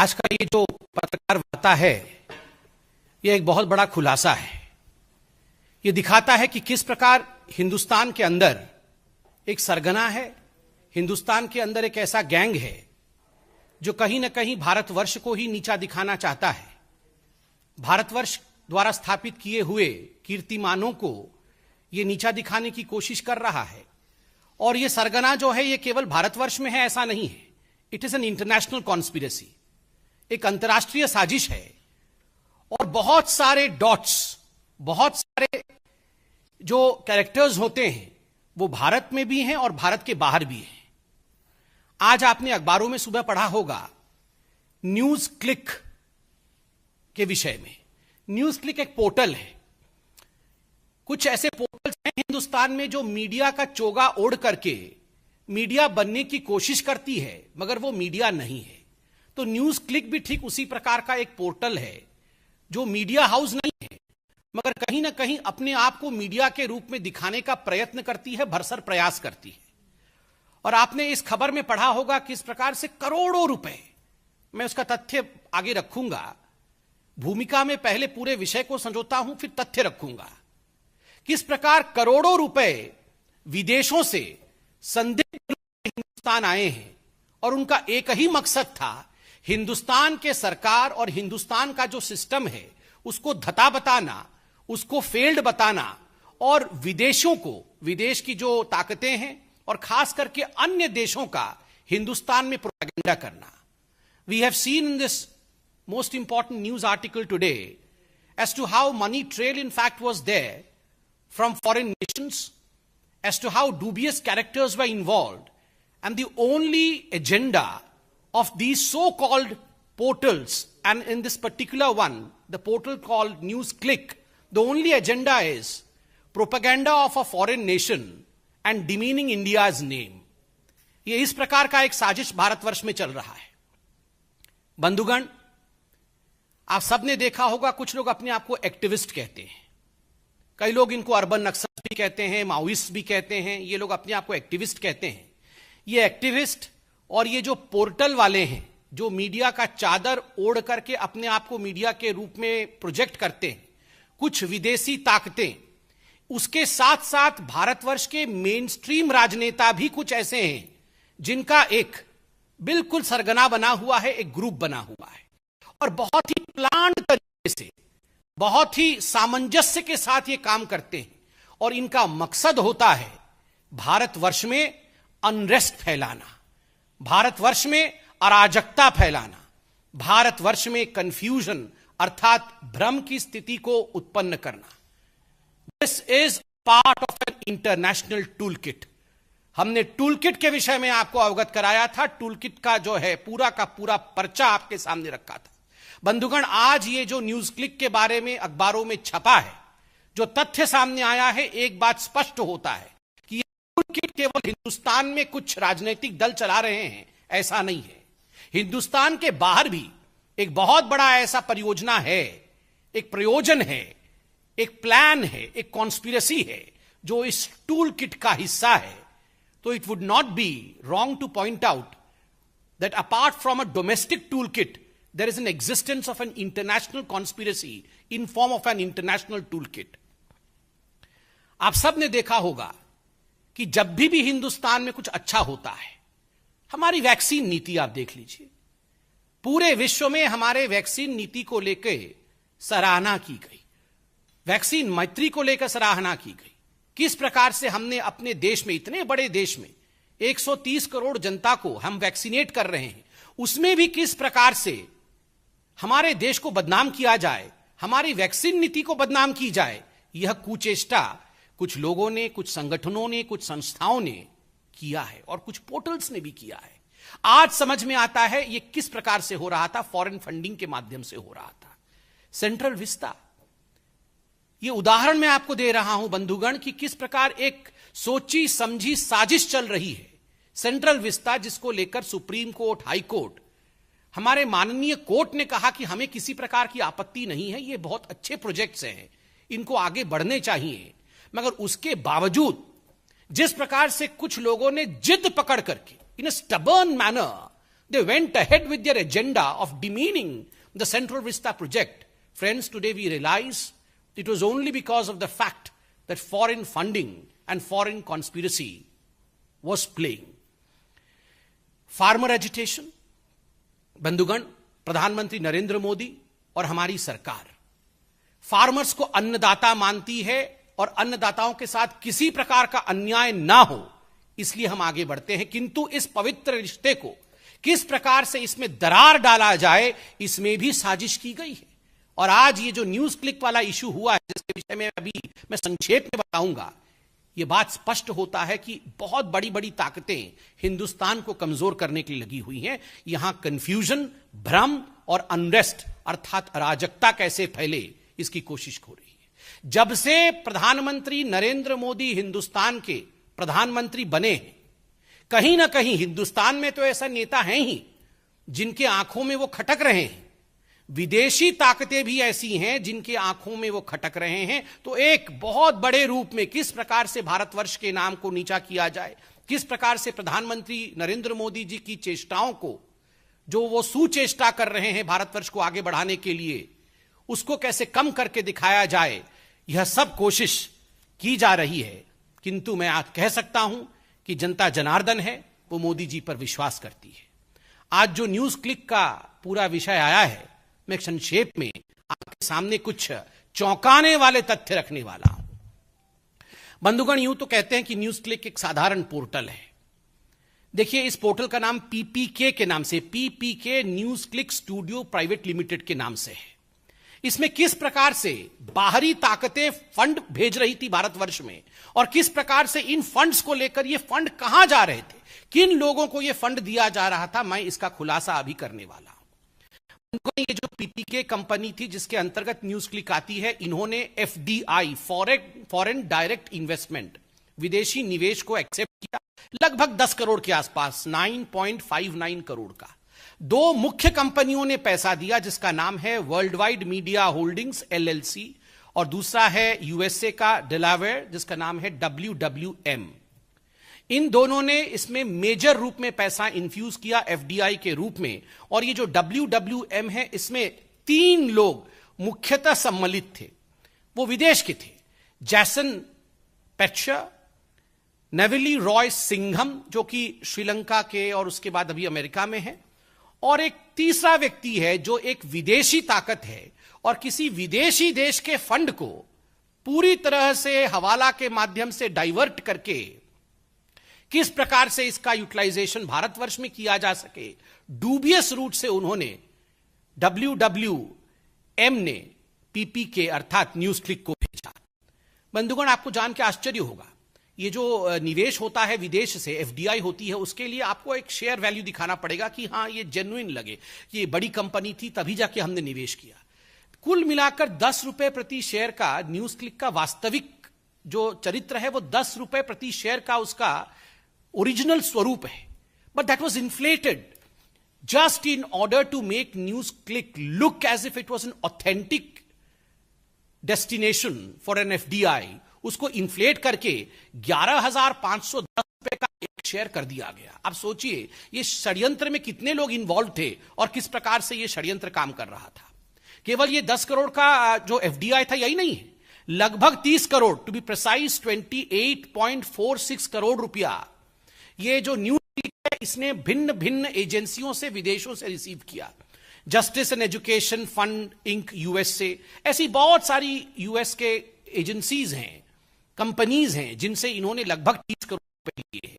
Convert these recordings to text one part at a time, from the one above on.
आज का ये जो पत्रकार वार्ता है, यह एक बहुत बड़ा खुलासा है। यह दिखाता है कि किस प्रकार हिंदुस्तान के अंदर एक सरगना है, हिंदुस्तान के अंदर एक ऐसा गैंग है जो कहीं ना कहीं भारतवर्ष को ही नीचा दिखाना चाहता है। भारतवर्ष द्वारा स्थापित किए हुए कीर्तिमानों को यह नीचा दिखाने की कोशिश कर रहा है। और यह सरगना जो है, यह केवल भारतवर्ष में है ऐसा नहीं है। It is an international conspiracy, एक अंतर्राष्ट्रीय साजिश है। और बहुत सारे डॉट्स, बहुत सारे जो कैरेक्टर्स होते हैं वो भारत में भी हैं और भारत के बाहर भी हैं। आज आपने अखबारों में सुबह पढ़ा होगा न्यूज क्लिक के विषय में। न्यूज क्लिक एक पोर्टल है। कुछ ऐसे पोर्टल्स हैं हिंदुस्तान में जो मीडिया का चोगा ओढ़ करके मीडिया बनने की कोशिश करती है, मगर वो मीडिया नहीं है। तो न्यूज क्लिक भी ठीक उसी प्रकार का एक पोर्टल है जो मीडिया हाउस नहीं है, मगर कहीं ना कहीं अपने आप को मीडिया के रूप में दिखाने का प्रयत्न करती है, भरसक प्रयास करती है। और आपने इस खबर में पढ़ा होगा किस प्रकार से करोड़ों रुपए, मैं उसका तथ्य आगे रखूंगा, भूमिका में पहले पूरे विषय को संजोता हूं फिर तथ्य रखूंगा। किस प्रकार करोड़ों रुपए विदेशों से संदिग्ध हिंदुस्तान आए हैं और उनका एक ही मकसद था, हिंदुस्तान के सरकार और हिंदुस्तान का जो सिस्टम है उसको धता बताना, उसको फेल्ड बताना और विदेशों को, विदेश की जो ताकतें हैं और खास करके अन्य देशों का हिंदुस्तान में प्रोपेगेंडा करना। We have seen in this most important news article today as to how money trail in fact was there from foreign nations, as to how dubious characters were involved, and the only agenda of these so-called portals, and in this particular one, the portal called News Click, the only agenda is propaganda of a foreign nation and demeaning India's name. ये इस प्रकार का एक साजिश भारतवर्ष में चल रहा है। बंधुगण, आप सबने देखा होगा कुछ लोग अपने आप को एक्टिविस्ट कहते हैं, कई लोग इनको अर्बन नक्सल भी कहते हैं, माओइस्ट भी कहते हैं। ये लोग अपने आप को एक्टिविस्ट कहते हैं। ये एक्टिविस्ट और ये जो पोर्टल वाले हैं जो मीडिया का चादर ओढ़ करके अपने आप को मीडिया के रूप में प्रोजेक्ट करते हैं, कुछ विदेशी ताकतें, उसके साथ साथ भारतवर्ष के मेन स्ट्रीम राजनेता भी कुछ ऐसे हैं जिनका एक बिल्कुल सरगना बना हुआ है, एक ग्रुप बना हुआ है और बहुत ही प्लान्ड तरीके से, बहुत ही सामंजस्य के साथ ये काम करते हैं। और इनका मकसद होता है भारतवर्ष में अनरेस्ट फैलाना, भारतवर्ष में अराजकता फैलाना, भारतवर्ष में कंफ्यूजन अर्थात भ्रम की स्थिति को उत्पन्न करना। This is part of an international tool kit. हमने टूल किट के विषय में आपको अवगत कराया था। टूल किट का जो है पूरा का पूरा पर्चा आपके सामने रखा था। बंधुगण, आज ये जो न्यूज क्लिक के बारे में अखबारों में छपा है, जो तथ्य सामने आया है, एक बात स्पष्ट होता है कि ये टूल किट केवल हिंदुस्तान में कुछ राजनीतिक दल चला रहे हैं ऐसा नहीं है। हिंदुस्तान के बाहर भी एक बहुत बड़ा ऐसा परियोजना है, एक प्रयोजन है, एक प्लान है, एक कॉन्स्पिरेसी है जो इस टूल किट का हिस्सा है। तो it would not be wrong two point out that apart from a domestic tool kit there is an existence of an international conspiracy in form of an international toolkit. आप सब ने देखा होगा कि जब भी हिंदुस्तान में कुछ अच्छा होता है, हमारी वैक्सीन नीति आप देख लीजिए, पूरे विश्व में हमारे वैक्सीन नीति को लेकर सराहना की गई, वैक्सीन मैत्री को लेकर सराहना की गई। किस प्रकार से हमने अपने देश में, इतने बड़े देश में 130 करोड़ जनता को हम वैक्सीनेट कर रहे हैं, उसमें भी किस प्रकार से हमारे देश को बदनाम किया जाए, हमारी वैक्सीन नीति को बदनाम की जाए, यह कुचेष्टा कुछ लोगों ने, कुछ संगठनों ने, कुछ संस्थाओं ने किया है और कुछ पोर्टल्स ने भी किया है। आज समझ में आता है यह किस प्रकार से हो रहा था, फॉरेन फंडिंग के माध्यम से हो रहा था। सेंट्रल विस्टा, यह उदाहरण मैं आपको दे रहा हूं बंधुगण कि किस प्रकार एक सोची समझी साजिश चल रही है। सेंट्रल विस्टा, जिसको लेकर सुप्रीम कोर्ट, हाई कोर्ट, हमारे माननीय कोर्ट ने कहा कि हमें किसी प्रकार की आपत्ति नहीं है, ये बहुत अच्छे प्रोजेक्ट्स हैं, इनको आगे बढ़ने चाहिए। मगर उसके बावजूद जिस प्रकार से कुछ लोगों ने जिद पकड़ करके in stubborn manner They went ahead with their agenda of demeaning the Central Vista project. Friends, today we realize it was only because of the fact that foreign funding and foreign conspiracy was playing. Farmer agitation, बंधुगण, प्रधानमंत्री नरेंद्र मोदी और हमारी सरकार farmers को अन्नदाता मानती है और अन्नदाताओं के साथ किसी प्रकार का अन्याय ना हो, इसलिए हम आगे बढ़ते हैं। किंतु इस पवित्र रिश्ते को किस प्रकार से इसमें दरार डाला जाए, इसमें भी साजिश की गई है। और आज ये जो न्यूज क्लिक वाला इशू हुआ है, जिसके विषय में अभी मैं संक्षेप में बताऊंगा, यह बात स्पष्ट होता है कि बहुत बड़ी बड़ी ताकतें हिंदुस्तान को कमजोर करने के लिए लगी हुई हैं। यहां कंफ्यूजन, भ्रम और अनरेस्ट अर्थात अराजकता कैसे फैले, इसकी कोशिश हो रही है। जब से प्रधानमंत्री नरेंद्र मोदी हिंदुस्तान के प्रधानमंत्री बने हैं, कहीं ना कहीं हिंदुस्तान में तो ऐसा नेता हैं ही जिनके आंखों में वो खटक रहे हैं, विदेशी ताकतें भी ऐसी हैं जिनके आंखों में वो खटक रहे हैं। तो एक बहुत बड़े रूप में किस प्रकार से भारतवर्ष के नाम को नीचा किया जाए, किस प्रकार से प्रधानमंत्री नरेंद्र मोदी जी की चेष्टाओं को, जो वो सुचेष्टा कर रहे हैं भारतवर्ष को आगे बढ़ाने के लिए, उसको कैसे कम करके दिखाया जाए, यह सब कोशिश की जा रही है। किंतु मैं आज कह सकता हूं कि जनता जनार्दन है, वो मोदी जी पर विश्वास करती है। आज जो न्यूज क्लिक का पूरा विषय आया है, मैं संक्षेप में आपके सामने कुछ चौंकाने वाले तथ्य रखने वाला हूं। बंधुगण, यूं तो कहते हैं कि न्यूज क्लिक एक साधारण पोर्टल है। देखिए, इस पोर्टल का नाम पीपीके के नाम से, PPK news click studio private limited के नाम से है। इसमें किस प्रकार से बाहरी ताकतें फंड भेज रही थी भारतवर्ष में, और किस प्रकार से इन फंड्स को लेकर ये फंड कहां जा रहे थे, किन लोगों को ये फंड दिया जा रहा था, मैं इसका खुलासा अभी करने वाला हूं। ये जो पीपीके कंपनी थी जिसके अंतर्गत न्यूज क्लिक आती है, इन्होंने एफडीआई, फॉरेन डायरेक्ट इन्वेस्टमेंट, विदेशी निवेश को एक्सेप्ट किया, लगभग 10 करोड़ के आसपास, 9.59 करोड़ का। दो मुख्य कंपनियों ने पैसा दिया, जिसका नाम है world wide media holdings LLC, और दूसरा है यूएसए का डेलावेयर, जिसका नाम है WWM। इन दोनों ने इसमें मेजर रूप में पैसा इन्फ्यूज किया एफडीआई के रूप में। और ये जो WWM है, इसमें 3 लोग मुख्यतः सम्मिलित थे, वो विदेश के थे। जैसन पेट्शर, नेविली रॉय सिंघम, जो कि श्रीलंका के और उसके बाद अभी अमेरिका में है, और एक तीसरा व्यक्ति है जो एक विदेशी ताकत है और किसी विदेशी देश के फंड को पूरी तरह से हवाला के माध्यम से डाइवर्ट करके किस प्रकार से इसका यूटिलाइजेशन भारतवर्ष में किया जा सके, डूबियस रूट से उन्होंने WWM ने पीपीके अर्थात न्यूज क्लिक को भेजा। बंधुगण, आपको जान के आश्चर्य होगा, ये जो निवेश होता है विदेश से, एफडीआई होती है, उसके लिए आपको एक शेयर वैल्यू दिखाना पड़ेगा कि हां ये जेन्युइन लगे, ये बड़ी कंपनी थी, तभी जाके हमने निवेश किया। कुल मिलाकर 10 रुपए प्रति शेयर का न्यूज क्लिक का वास्तविक जो चरित्र है, वो 10 रुपए प्रति शेयर का उसका ओरिजिनल स्वरूप है। But that was inflated just in order to make news click look as if it was an authentic destination for an FDI. उसको इन्फ्लेट करके 11,510 रुपए का एक शेयर कर दिया गया। अब सोचिए, ये षड्यंत्र में कितने लोग इन्वॉल्व थे और किस प्रकार से ये षड्यंत्र काम कर रहा था। केवल ये 10 करोड़ का जो एफडीआई था यही नहीं है, लगभग 30 crore, to be precise 28.46 crore रुपया ये जो न्यूज क्लिक है, इसने भिन्न भिन्न एजेंसियों से, विदेशों से रिसीव किया। Justice and education fund inc USA, ऐसी बहुत सारी यूएस के एजेंसीज हैं, कंपनीज हैं, जिनसे इन्होंने लगभग 30 करोड़ रुपए लिए हैं।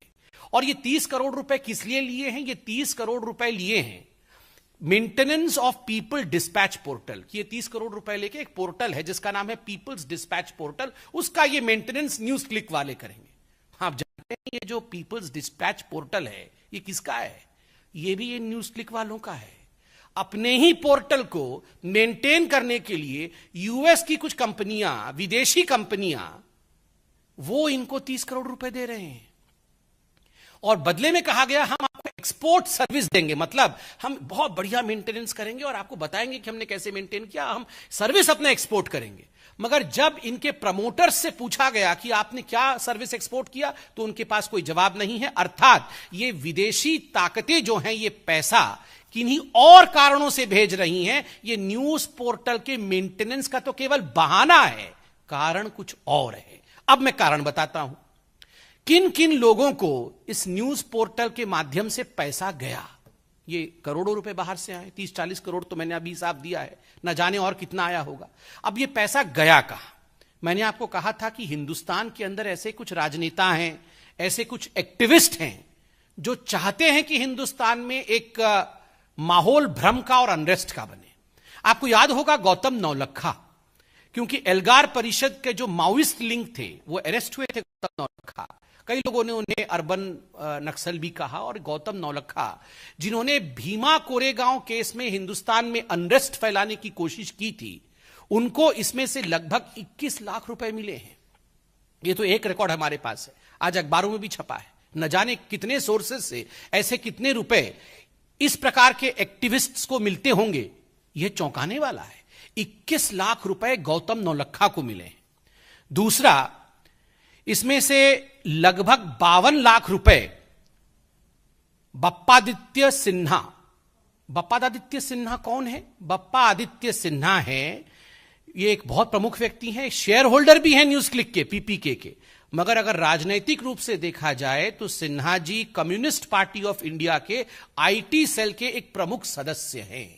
और ये 30 करोड़ रुपए किस लिए लिए हैं? ये 30 करोड़ रुपए लिए हैं maintenance of people dispatch portal. ये 30 करोड़ रुपए लेके एक पोर्टल है जिसका नाम है पीपल्स डिस्पैच पोर्टल, उसका ये मेंटेनेंस न्यूज क्लिक वाले करेंगे। आप जानते हैं ये जो पीपल्स डिस्पैच पोर्टल है, ये किसका है? ये भी ये न्यूज क्लिक वालों का है। अपने ही पोर्टल को मेंटेन करने के लिए यूएस की कुछ कंपनियां, विदेशी कंपनियां, वो इनको 30 करोड़ रुपए दे रहे हैं। और बदले में कहा गया हम आपको एक्सपोर्ट सर्विस देंगे, मतलब हम बहुत बढ़िया मेंटेनेंस करेंगे और आपको बताएंगे कि हमने कैसे मेंटेन किया, हम सर्विस अपना एक्सपोर्ट करेंगे। मगर जब इनके प्रमोटर्स से पूछा गया कि आपने क्या सर्विस एक्सपोर्ट किया, तो उनके पास कोई जवाब नहीं है। अर्थात ये विदेशी ताकतें जो हैं, ये पैसा किन्हीं और कारणों से भेज रही हैं। ये न्यूज पोर्टल के मेंटेनेंस का तो केवल बहाना है, कारण कुछ और है। अब मैं कारण बताता हूं, किन किन लोगों को इस न्यूज पोर्टल के माध्यम से पैसा गया। ये करोड़ों रुपए बाहर से आए, 30-40 करोड़ तो मैंने अभी हिसाब दिया है, न जाने और कितना आया होगा। अब ये पैसा गया कहां? मैंने आपको कहा था कि हिंदुस्तान के अंदर ऐसे कुछ राजनेता हैं, ऐसे कुछ एक्टिविस्ट हैं जो चाहते हैं कि हिंदुस्तान में एक माहौल भ्रम का और अनरेस्ट का बने। आपको याद होगा गौतम नौलखा, क्योंकि एल्गार परिषद के जो माओइस्ट लिंक थे वो अरेस्ट हुए थे। गौतम नौलखा, कई लोगों ने उन्हें अर्बन नक्सल भी कहा, और गौतम नौलखा जिन्होंने भीमा कोरेगांव केस में हिंदुस्तान में अनरेस्ट फैलाने की कोशिश की थी, उनको इसमें से लगभग 21 लाख रुपए मिले हैं। ये तो एक रिकॉर्ड हमारे पास है, आज अखबारों में भी छपा है। न जाने कितने सोर्सेस से ऐसे कितने रुपए इस प्रकार के एक्टिविस्ट्स को मिलते होंगे, यह चौंकाने वाला है। 21 लाख रुपए गौतम नौलखा को मिले हैं। दूसरा, इसमें से लगभग 52 लाख रुपए बप्पादित्य सिन्हा। बप्पादित्य सिन्हा कौन है? बप्पा आदित्य सिन्हा है, ये एक बहुत प्रमुख व्यक्ति हैं, शेयर होल्डर भी हैं न्यूज क्लिक के, पीपीके के। मगर अगर राजनैतिक रूप से देखा जाए तो Sinha ji communist party of India के आईटी सेल के एक प्रमुख सदस्य हैं।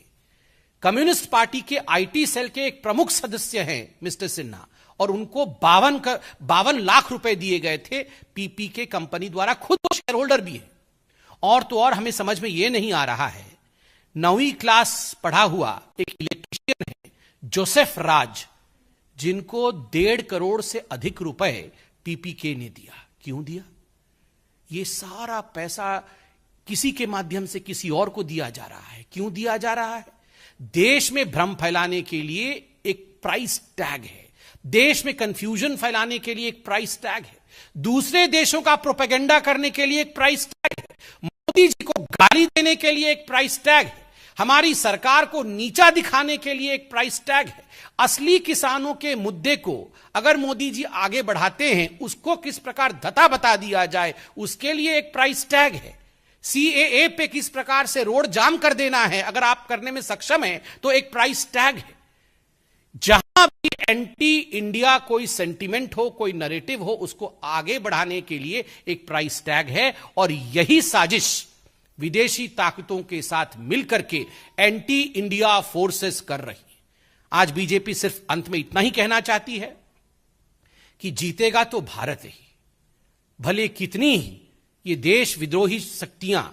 कम्युनिस्ट पार्टी के आईटी सेल के एक प्रमुख सदस्य हैं मिस्टर सिन्हा, और उनको 52 लाख रुपए दिए गए थे पीपीके कंपनी द्वारा। खुद वो शेयर होल्डर भी है। और तो और हमें समझ में यह नहीं आ रहा है, 9वीं क्लास पढ़ा हुआ एक इलेक्ट्रीशियन है जोसेफ राज, जिनको 1.5 करोड़ से अधिक रुपए पीपीके ने दिया। क्यों दिया? ये सारा पैसा किसी के माध्यम से किसी और को दिया जा रहा है। क्यों दिया जा रहा है? देश में भ्रम फैलाने के लिए एक प्राइस टैग है, देश में कंफ्यूजन फैलाने के लिए एक प्राइस टैग है, दूसरे देशों का प्रोपेगेंडा करने के लिए एक प्राइस टैग है, मोदी जी को गाली देने के लिए एक प्राइस टैग है, हमारी सरकार को नीचा दिखाने के लिए एक प्राइस टैग है। असली किसानों के मुद्दे को अगर मोदी जी आगे बढ़ाते हैं, उसको किस प्रकार धता बता दिया जाए, उसके लिए एक प्राइस टैग है। सीएए पे किस प्रकार से रोड जाम कर देना है, अगर आप करने में सक्षम हैं तो एक प्राइस टैग है। जहां भी एंटी इंडिया कोई सेंटीमेंट हो, कोई नैरेटिव हो, उसको आगे बढ़ाने के लिए एक प्राइस टैग है। और यही साजिश विदेशी ताकतों के साथ मिलकर के एंटी इंडिया फोर्सेस कर रही है। आज बीजेपी सिर्फ अंत में इतना ही कहना चाहती है कि जीतेगा तो भारत ही, भले कितनी ही ये देश विद्रोही शक्तियां,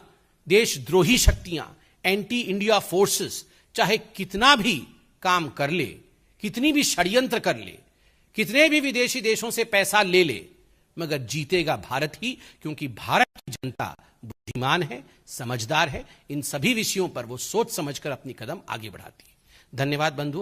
देशद्रोही शक्तियां, एंटी इंडिया फोर्सेस चाहे कितना भी काम कर ले, कितनी भी षड्यंत्र कर ले, कितने भी विदेशी देशों से पैसा ले ले, मगर जीतेगा भारत ही, क्योंकि भारत की जनता बुद्धिमान है, समझदार है। इन सभी विषयों पर वो सोच समझकर अपनी कदम आगे बढ़ाती है। धन्यवाद बंधुओं।